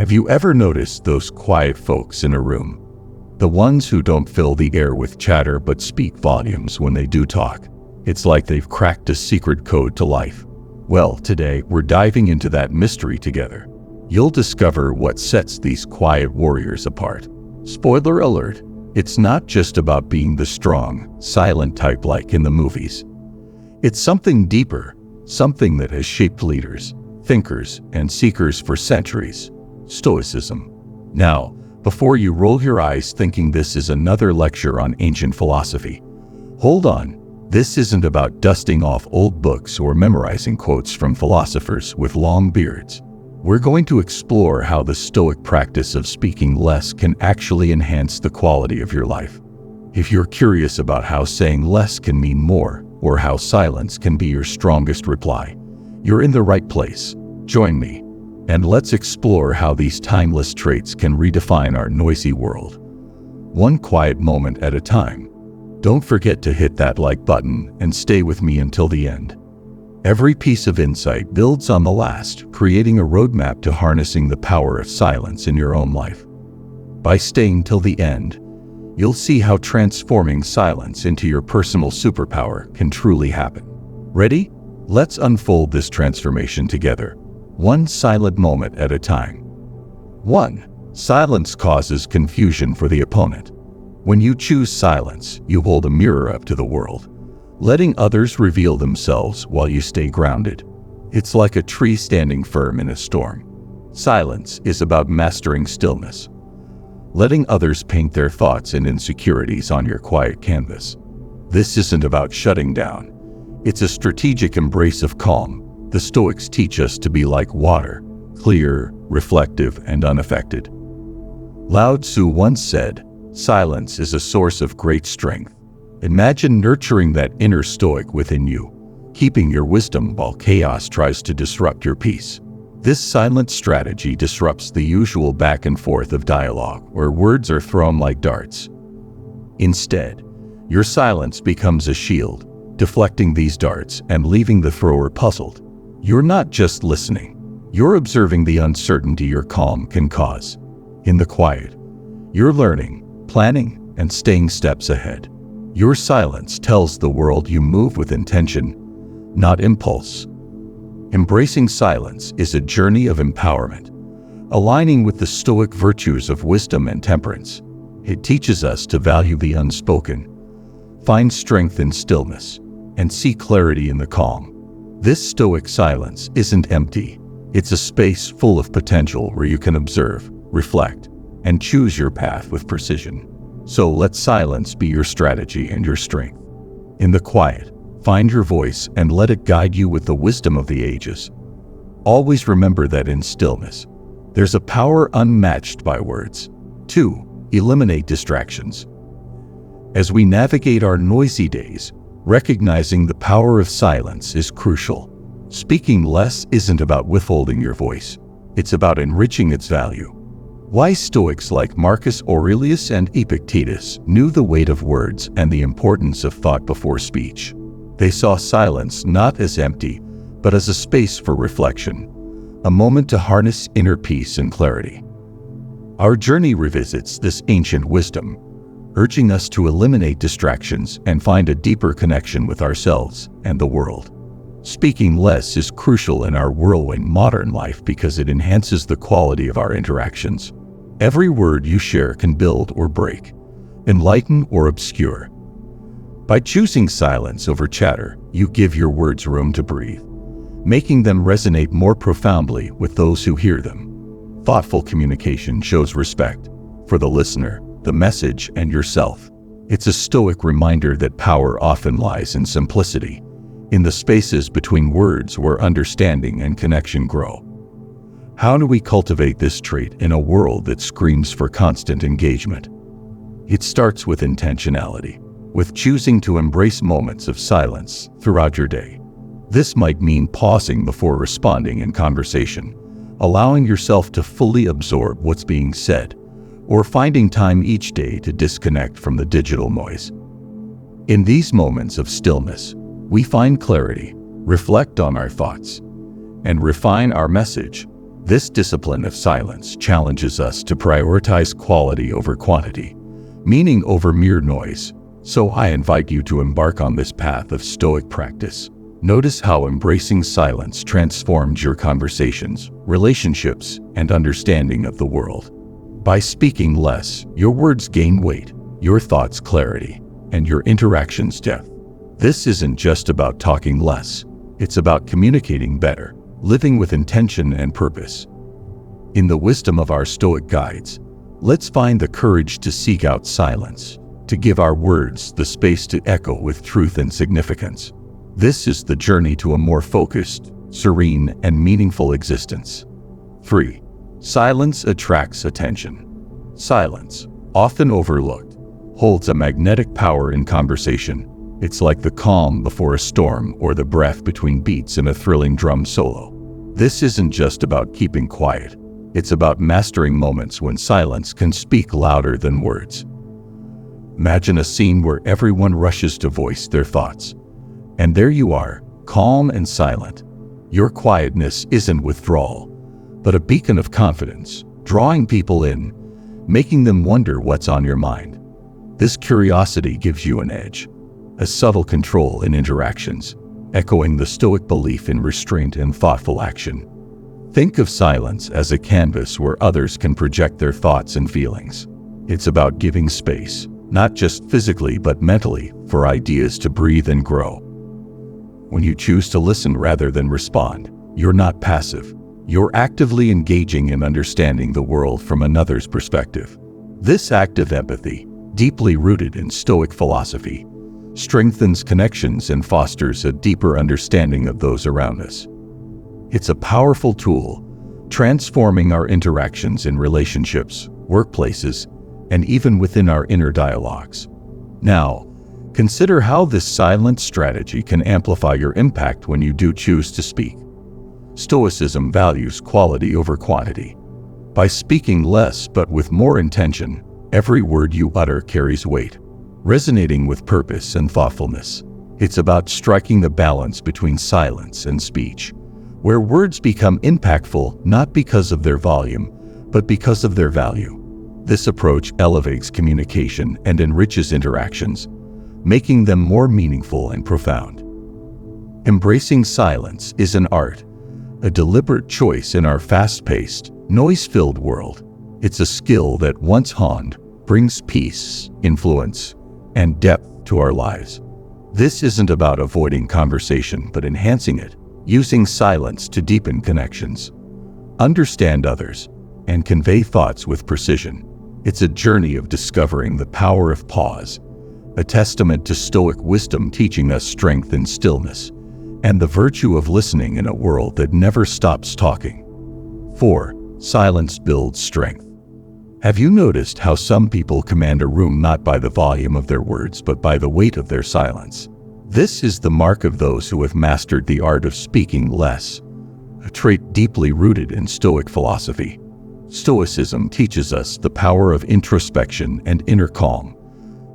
Have you ever noticed those quiet folks in a room? The ones who don't fill the air with chatter but speak volumes when they do talk. It's like they've cracked a secret code to life. Well, today we're diving into that mystery together. You'll discover what sets these quiet warriors apart. Spoiler alert, it's not just about being the strong, silent type like in the movies. It's something deeper, something that has shaped leaders, thinkers, and seekers for centuries. Stoicism. Now, before you roll your eyes thinking this is another lecture on ancient philosophy, hold on. This isn't about dusting off old books or memorizing quotes from philosophers with long beards. We're going to explore how the Stoic practice of speaking less can actually enhance the quality of your life. If you're curious about how saying less can mean more, or how silence can be your strongest reply, you're in the right place. Join me, and let's explore how these timeless traits can redefine our noisy world. One quiet moment at a time. Don't forget to hit that like button and stay with me until the end. Every piece of insight builds on the last, creating a roadmap to harnessing the power of silence in your own life. By staying till the end, you'll see how transforming silence into your personal superpower can truly happen. Ready? Let's unfold this transformation together, one silent moment at a time. 1. Silence causes confusion for the opponent. When you choose silence, you hold a mirror up to the world, letting others reveal themselves while you stay grounded. It's like a tree standing firm in a storm. Silence is about mastering stillness, letting others paint their thoughts and insecurities on your quiet canvas. This isn't about shutting down. It's a strategic embrace of calm. The Stoics teach us to be like water, clear, reflective, and unaffected. Lao Tzu once said, "Silence is a source of great strength." Imagine nurturing that inner Stoic within you, keeping your wisdom while chaos tries to disrupt your peace. This silent strategy disrupts the usual back and forth of dialogue, where words are thrown like darts. Instead, your silence becomes a shield, deflecting these darts and leaving the thrower puzzled. You're not just listening, you're observing the uncertainty your calm can cause. In the quiet, you're learning, planning, and staying steps ahead. Your silence tells the world you move with intention, not impulse. Embracing silence is a journey of empowerment, aligning with the Stoic virtues of wisdom and temperance. It teaches us to value the unspoken, find strength in stillness, and see clarity in the calm. This Stoic silence isn't empty. It's a space full of potential where you can observe, reflect, and choose your path with precision. So let silence be your strategy and your strength. In the quiet, find your voice and let it guide you with the wisdom of the ages. Always remember that in stillness, there's a power unmatched by words. 2. Eliminate distractions. As we navigate our noisy days, recognizing the power of silence is crucial. Speaking less isn't about withholding your voice. It's about enriching its value. Why Stoics like Marcus Aurelius and Epictetus knew the weight of words and the importance of thought before speech. They saw silence not as empty, but as a space for reflection, a moment to harness inner peace and clarity. Our journey revisits this ancient wisdom, urging us to eliminate distractions and find a deeper connection with ourselves and the world. Speaking less is crucial in our whirlwind modern life because it enhances the quality of our interactions. Every word you share can build or break, enlighten or obscure. By choosing silence over chatter, you give your words room to breathe, making them resonate more profoundly with those who hear them. Thoughtful communication shows respect for the listener, the message, and yourself. It's a Stoic reminder that power often lies in simplicity, in the spaces between words where understanding and connection grow. How do we cultivate this trait in a world that screams for constant engagement? It starts with intentionality, with choosing to embrace moments of silence throughout your day. This might mean pausing before responding in conversation, allowing yourself to fully absorb what's being said, or finding time each day to disconnect from the digital noise. In these moments of stillness, we find clarity, reflect on our thoughts, and refine our message. This discipline of silence challenges us to prioritize quality over quantity, meaning over mere noise. So I invite you to embark on this path of Stoic practice. Notice how embracing silence transforms your conversations, relationships, and understanding of the world. By speaking less, your words gain weight, your thoughts clarity, and your interactions depth. This isn't just about talking less, it's about communicating better, living with intention and purpose. In the wisdom of our Stoic guides, let's find the courage to seek out silence, to give our words the space to echo with truth and significance. This is the journey to a more focused, serene, and meaningful existence. 3. Silence attracts attention. Silence, often overlooked, holds a magnetic power in conversation. It's like the calm before a storm or the breath between beats in a thrilling drum solo. This isn't just about keeping quiet. It's about mastering moments when silence can speak louder than words. Imagine a scene where everyone rushes to voice their thoughts. And there you are, calm and silent. Your quietness isn't withdrawal, but a beacon of confidence, drawing people in, making them wonder what's on your mind. This curiosity gives you an edge, a subtle control in interactions, echoing the Stoic belief in restraint and thoughtful action. Think of silence as a canvas where others can project their thoughts and feelings. It's about giving space, not just physically but mentally, for ideas to breathe and grow. When you choose to listen rather than respond, you're not passive. You're actively engaging in understanding the world from another's perspective. This active empathy, deeply rooted in Stoic philosophy, strengthens connections and fosters a deeper understanding of those around us. It's a powerful tool, transforming our interactions in relationships, workplaces, and even within our inner dialogues. Now, consider how this silent strategy can amplify your impact when you do choose to speak. Stoicism values quality over quantity. By speaking less but with more intention, every word you utter carries weight, resonating with purpose and thoughtfulness. It's about striking the balance between silence and speech, where words become impactful not because of their volume, but because of their value. This approach elevates communication and enriches interactions, making them more meaningful and profound. Embracing silence is an art, a deliberate choice in our fast-paced, noise-filled world. It's a skill that, once honed, brings peace, influence, and depth to our lives. This isn't about avoiding conversation but enhancing it, using silence to deepen connections, understand others, and convey thoughts with precision. It's a journey of discovering the power of pause, a testament to Stoic wisdom teaching us strength in stillness, and the virtue of listening in a world that never stops talking. 4. Silence builds strength. Have you noticed how some people command a room not by the volume of their words but by the weight of their silence? This is the mark of those who have mastered the art of speaking less, a trait deeply rooted in Stoic philosophy. Stoicism teaches us the power of introspection and inner calm,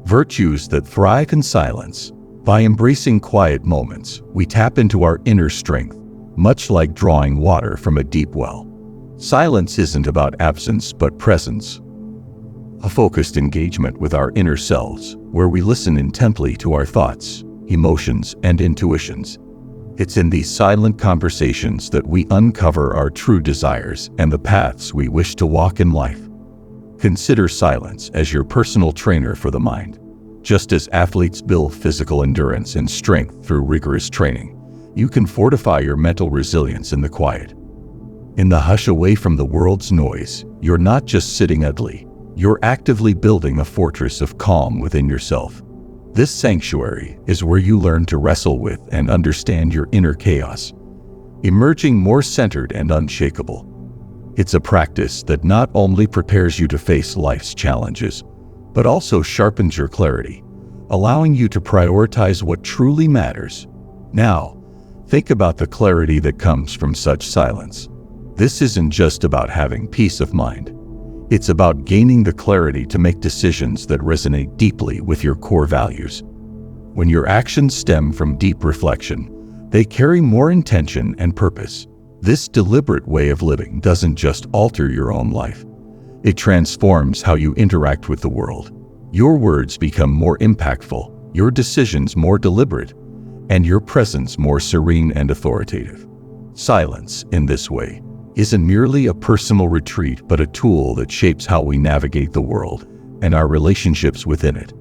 virtues that thrive in silence. By embracing quiet moments, we tap into our inner strength, much like drawing water from a deep well. Silence isn't about absence but presence, a focused engagement with our inner selves, where we listen intently to our thoughts, emotions, and intuitions. It's in these silent conversations that we uncover our true desires and the paths we wish to walk in life. Consider silence as your personal trainer for the mind. Just as athletes build physical endurance and strength through rigorous training, you can fortify your mental resilience in the quiet. In the hush away from the world's noise, you're not just sitting idly, you're actively building a fortress of calm within yourself. This sanctuary is where you learn to wrestle with and understand your inner chaos, emerging more centered and unshakable. It's a practice that not only prepares you to face life's challenges, but also sharpens your clarity, allowing you to prioritize what truly matters. Now, think about the clarity that comes from such silence. This isn't just about having peace of mind. It's about gaining the clarity to make decisions that resonate deeply with your core values. When your actions stem from deep reflection, they carry more intention and purpose. This deliberate way of living doesn't just alter your own life. It transforms how you interact with the world. Your words become more impactful, your decisions more deliberate, and your presence more serene and authoritative. Silence, in this way, isn't merely a personal retreat but a tool that shapes how we navigate the world and our relationships within it.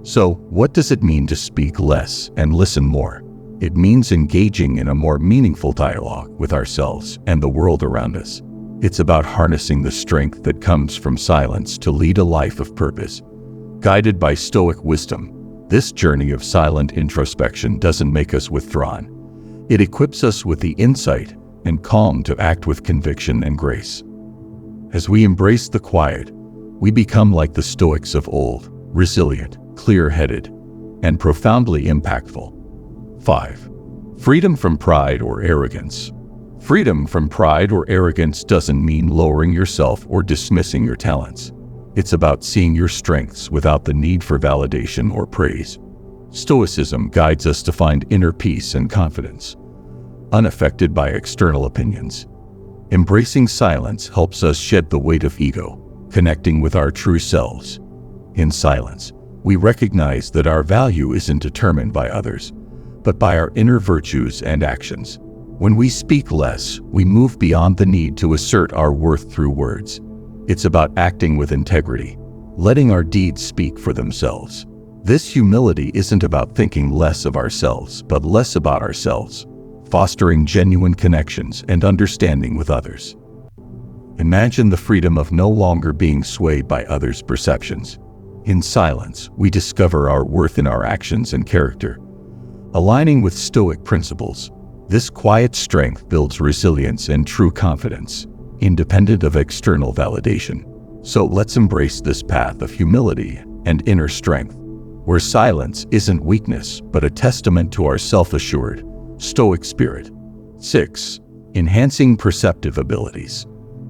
So, what does it mean to speak less and listen more? It means engaging in a more meaningful dialogue with ourselves and the world around us. It's about harnessing the strength that comes from silence to lead a life of purpose. Guided by Stoic wisdom, this journey of silent introspection doesn't make us withdrawn. It equips us with the insight and calm to act with conviction and grace. As we embrace the quiet, we become like the Stoics of old, resilient, clear-headed, and profoundly impactful. 5. Freedom from pride or arrogance. Freedom from pride or arrogance doesn't mean lowering yourself or dismissing your talents. It's about seeing your strengths without the need for validation or praise. Stoicism guides us to find inner peace and confidence, unaffected by external opinions. Embracing silence helps us shed the weight of ego, connecting with our true selves. In silence, we recognize that our value isn't determined by others, but by our inner virtues and actions. When we speak less, we move beyond the need to assert our worth through words. It's about acting with integrity, letting our deeds speak for themselves. This humility isn't about thinking less of ourselves, but less about ourselves, fostering genuine connections and understanding with others. Imagine the freedom of no longer being swayed by others' perceptions. In silence, we discover our worth in our actions and character. Aligning with Stoic principles, this quiet strength builds resilience and true confidence, independent of external validation. So let's embrace this path of humility and inner strength, where silence isn't weakness but a testament to our self-assured, Stoic spirit. 6. Enhancing perceptive abilities.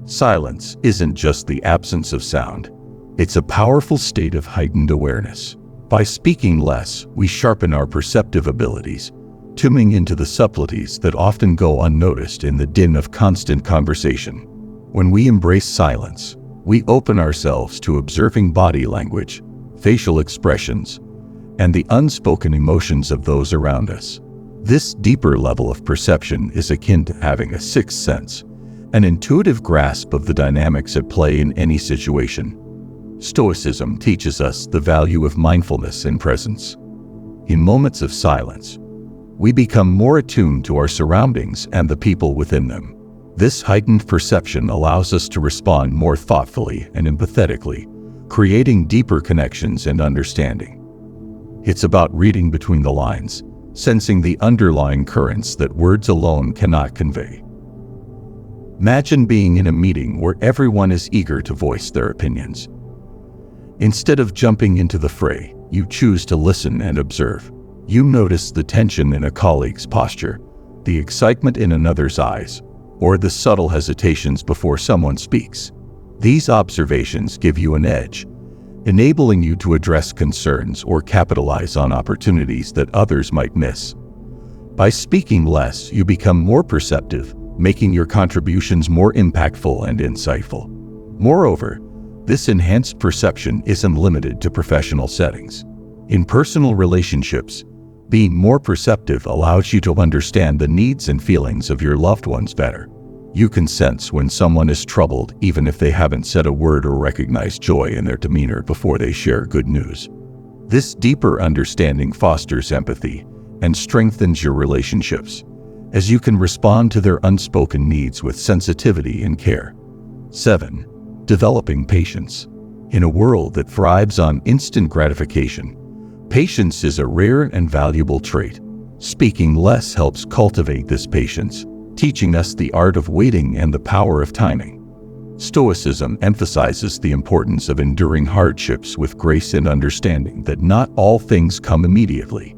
Silence isn't just the absence of sound. It's a powerful state of heightened awareness. By speaking less, we sharpen our perceptive abilities, tuning into the subtleties that often go unnoticed in the din of constant conversation. When we embrace silence, we open ourselves to observing body language, facial expressions, and the unspoken emotions of those around us. This deeper level of perception is akin to having a sixth sense, an intuitive grasp of the dynamics at play in any situation. Stoicism teaches us the value of mindfulness and presence. In moments of silence, we become more attuned to our surroundings and the people within them. This heightened perception allows us to respond more thoughtfully and empathetically, creating deeper connections and understanding. It's about reading between the lines, sensing the underlying currents that words alone cannot convey. Imagine being in a meeting where everyone is eager to voice their opinions. Instead of jumping into the fray, you choose to listen and observe. You notice the tension in a colleague's posture, the excitement in another's eyes, or the subtle hesitations before someone speaks. These observations give you an edge, enabling you to address concerns or capitalize on opportunities that others might miss. By speaking less, you become more perceptive, making your contributions more impactful and insightful. Moreover, this enhanced perception isn't limited to professional settings. In personal relationships, being more perceptive allows you to understand the needs and feelings of your loved ones better. You can sense when someone is troubled even if they haven't said a word, or recognize joy in their demeanor before they share good news. This deeper understanding fosters empathy and strengthens your relationships, as you can respond to their unspoken needs with sensitivity and care. 7. Developing patience. In a world that thrives on instant gratification, patience is a rare and valuable trait. Speaking less helps cultivate this patience, teaching us the art of waiting and the power of timing. Stoicism emphasizes the importance of enduring hardships with grace and understanding that not all things come immediately.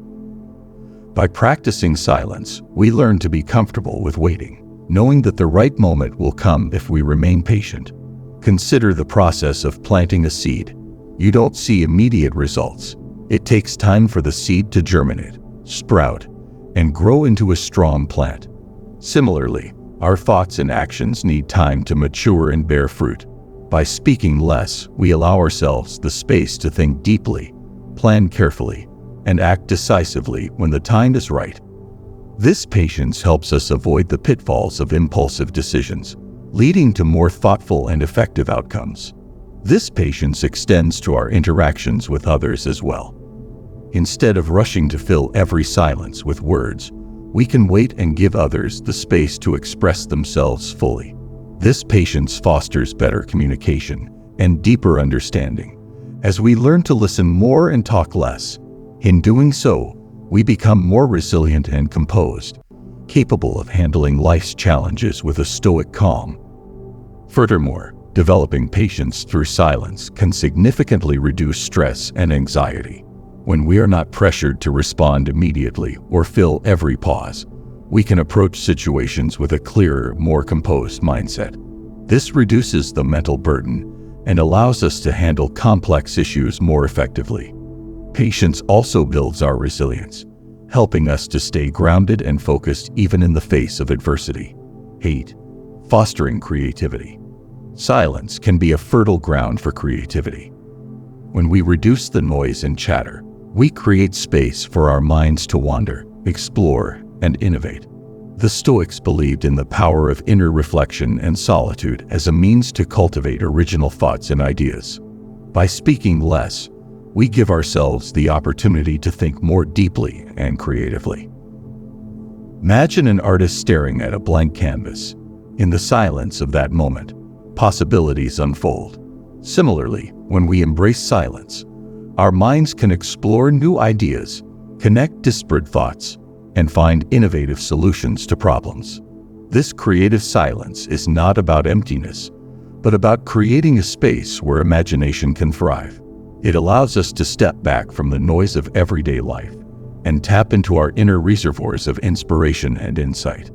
By practicing silence, we learn to be comfortable with waiting, knowing that the right moment will come if we remain patient. Consider the process of planting a seed. You don't see immediate results. It takes time for the seed to germinate, sprout, and grow into a strong plant. Similarly, Our thoughts and actions need time to mature and bear fruit. By speaking less, we allow ourselves the space to think deeply, plan carefully, and act decisively when the time is right. This patience helps us avoid the pitfalls of impulsive decisions, leading to more thoughtful and effective outcomes. This patience extends to our interactions with others as well. Instead of rushing to fill every silence with words, we can wait and give others the space to express themselves fully. This patience fosters better communication and deeper understanding. As we learn to listen more and talk less, in doing so, we become more resilient and composed, capable of handling life's challenges with a stoic calm. Furthermore, developing patience through silence can significantly reduce stress and anxiety. When we are not pressured to respond immediately or fill every pause, we can approach situations with a clearer, more composed mindset. This reduces the mental burden and allows us to handle complex issues more effectively. Patience also builds our resilience, helping us to stay grounded and focused even in the face of adversity. 8. Fostering creativity. Silence can be a fertile ground for creativity. When we reduce the noise and chatter, we create space for our minds to wander, explore, and innovate. The Stoics believed in the power of inner reflection and solitude as a means to cultivate original thoughts and ideas. By speaking less, we give ourselves the opportunity to think more deeply and creatively. Imagine an artist staring at a blank canvas. In the silence of that moment, possibilities unfold. Similarly, when we embrace silence, our minds can explore new ideas, connect disparate thoughts, and find innovative solutions to problems. This creative silence is not about emptiness, but about creating a space where imagination can thrive. It allows us to step back from the noise of everyday life and tap into our inner reservoirs of inspiration and insight.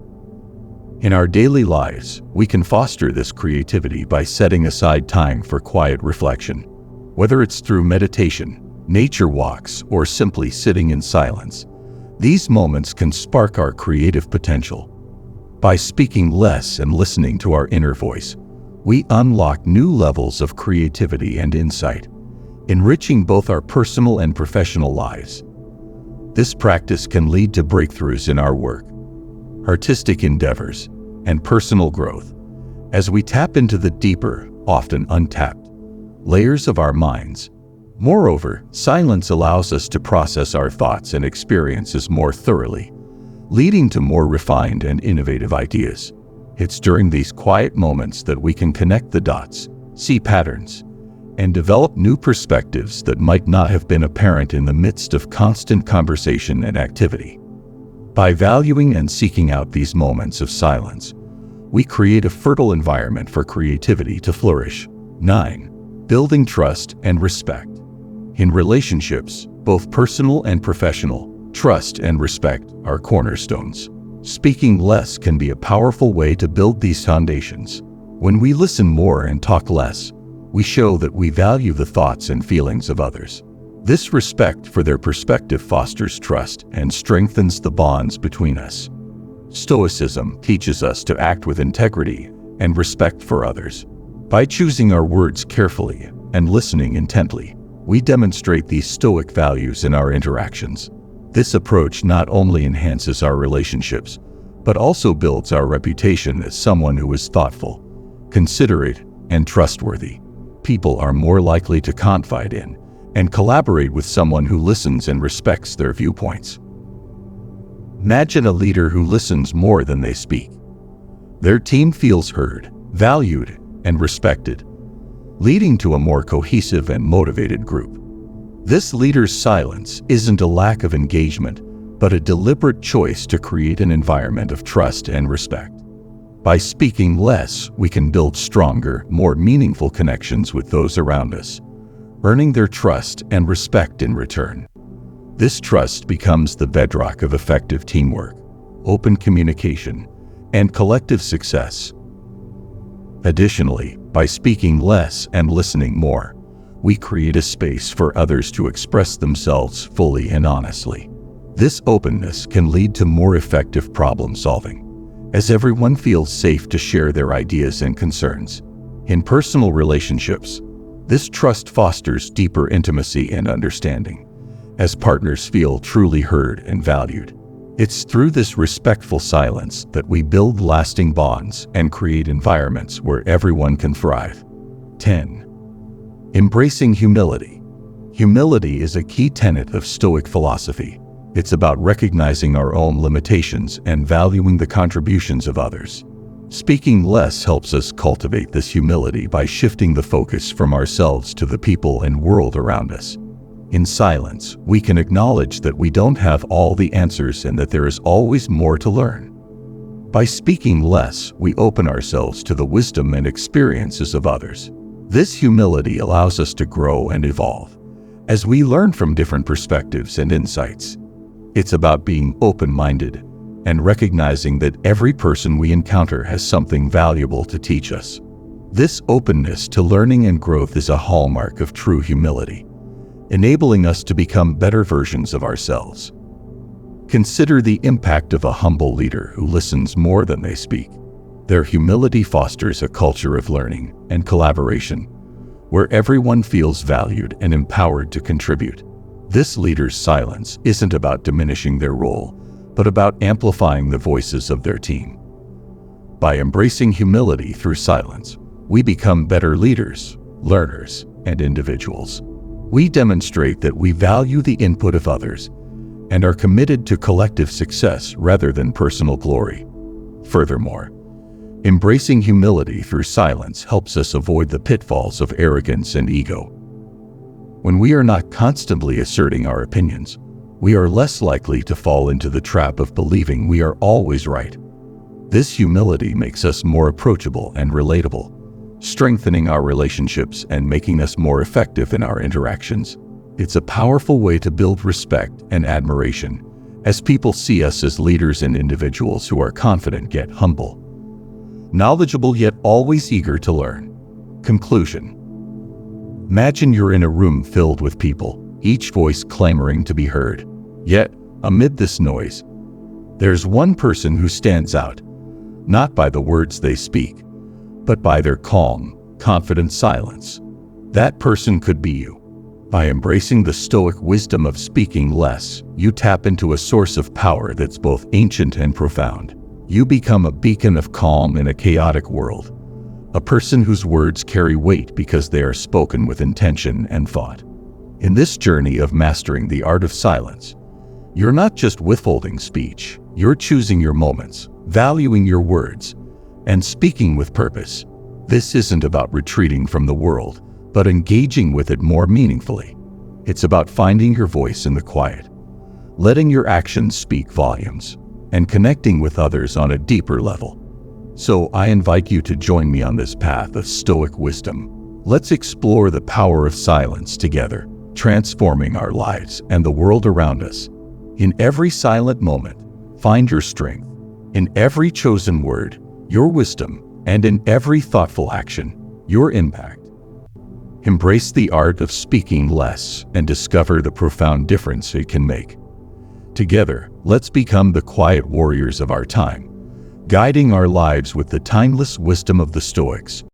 In our daily lives, we can foster this creativity by setting aside time for quiet reflection. Whether it's through meditation, nature walks, or simply sitting in silence, these moments can spark our creative potential. By speaking less and listening to our inner voice, we unlock new levels of creativity and insight, enriching both our personal and professional lives. This practice can lead to breakthroughs in our work, artistic endeavors, and personal growth as we tap into the deeper, often untapped, layers of our minds. Moreover, silence allows us to process our thoughts and experiences more thoroughly, leading to more refined and innovative ideas. It's during these quiet moments that we can connect the dots, see patterns, and develop new perspectives that might not have been apparent in the midst of constant conversation and activity. By valuing and seeking out these moments of silence, we create a fertile environment for creativity to flourish. 9. Building trust and respect. In relationships, both personal and professional, trust and respect are cornerstones. Speaking less can be a powerful way to build these foundations. When we listen more and talk less, we show that we value the thoughts and feelings of others. This respect for their perspective fosters trust and strengthens the bonds between us. Stoicism teaches us to act with integrity and respect for others. By choosing our words carefully and listening intently, we demonstrate these Stoic values in our interactions. This approach not only enhances our relationships, but also builds our reputation as someone who is thoughtful, considerate, and trustworthy. People are more likely to confide in and collaborate with someone who listens and respects their viewpoints. Imagine a leader who listens more than they speak. Their team feels heard, valued, and respected, leading to a more cohesive and motivated group. This leader's silence isn't a lack of engagement, but a deliberate choice to create an environment of trust and respect. By speaking less, we can build stronger, more meaningful connections with those around us, earning their trust and respect in return. This trust becomes the bedrock of effective teamwork, open communication, and collective success. Additionally, by speaking less and listening more, we create a space for others to express themselves fully and honestly. This openness can lead to more effective problem solving as everyone feels safe to share their ideas and concerns. In personal relationships, this trust fosters deeper intimacy and understanding, as partners feel truly heard and valued. It's through this respectful silence that we build lasting bonds and create environments where everyone can thrive. 10. Embracing humility. Humility is a key tenet of Stoic philosophy. It's about recognizing our own limitations and valuing the contributions of others. Speaking less helps us cultivate this humility by shifting the focus from ourselves to the people and world around us. In silence, we can acknowledge that we don't have all the answers and that there is always more to learn. By speaking less, we open ourselves to the wisdom and experiences of others. This humility allows us to grow and evolve as we learn from different perspectives and insights. It's about being open-minded and recognizing that every person we encounter has something valuable to teach us. This openness to learning and growth is a hallmark of true humility, enabling us to become better versions of ourselves. Consider the impact of a humble leader who listens more than they speak. Their humility fosters a culture of learning and collaboration, where everyone feels valued and empowered to contribute. This leader's silence isn't about diminishing their role, but about amplifying the voices of their team. By embracing humility through silence, we become better leaders, learners, and individuals. We demonstrate that we value the input of others and are committed to collective success rather than personal glory. Furthermore, embracing humility through silence helps us avoid the pitfalls of arrogance and ego. When we are not constantly asserting our opinions, we are less likely to fall into the trap of believing we are always right. This humility makes us more approachable and relatable, strengthening our relationships and making us more effective in our interactions. It's a powerful way to build respect and admiration, as people see us as leaders and individuals who are confident yet humble, knowledgeable yet always eager to learn. Conclusion. Imagine you're in a room filled with people, each voice clamoring to be heard. Yet, amid this noise, there's one person who stands out, not by the words they speak, but by their calm, confident silence. That person could be you. By embracing the Stoic wisdom of speaking less, you tap into a source of power that's both ancient and profound. You become a beacon of calm in a chaotic world, a person whose words carry weight because they are spoken with intention and thought. In this journey of mastering the art of silence, you're not just withholding speech, you're choosing your moments, valuing your words, and speaking with purpose. This isn't about retreating from the world, but engaging with it more meaningfully. It's about finding your voice in the quiet, letting your actions speak volumes, and connecting with others on a deeper level. So I invite you to join me on this path of Stoic wisdom. Let's explore the power of silence together, transforming our lives and the world around us. In every silent moment, find your strength. In every chosen word, your wisdom, and in every thoughtful action, your impact. Embrace the art of speaking less and discover the profound difference it can make. Together, let's become the quiet warriors of our time, guiding our lives with the timeless wisdom of the Stoics.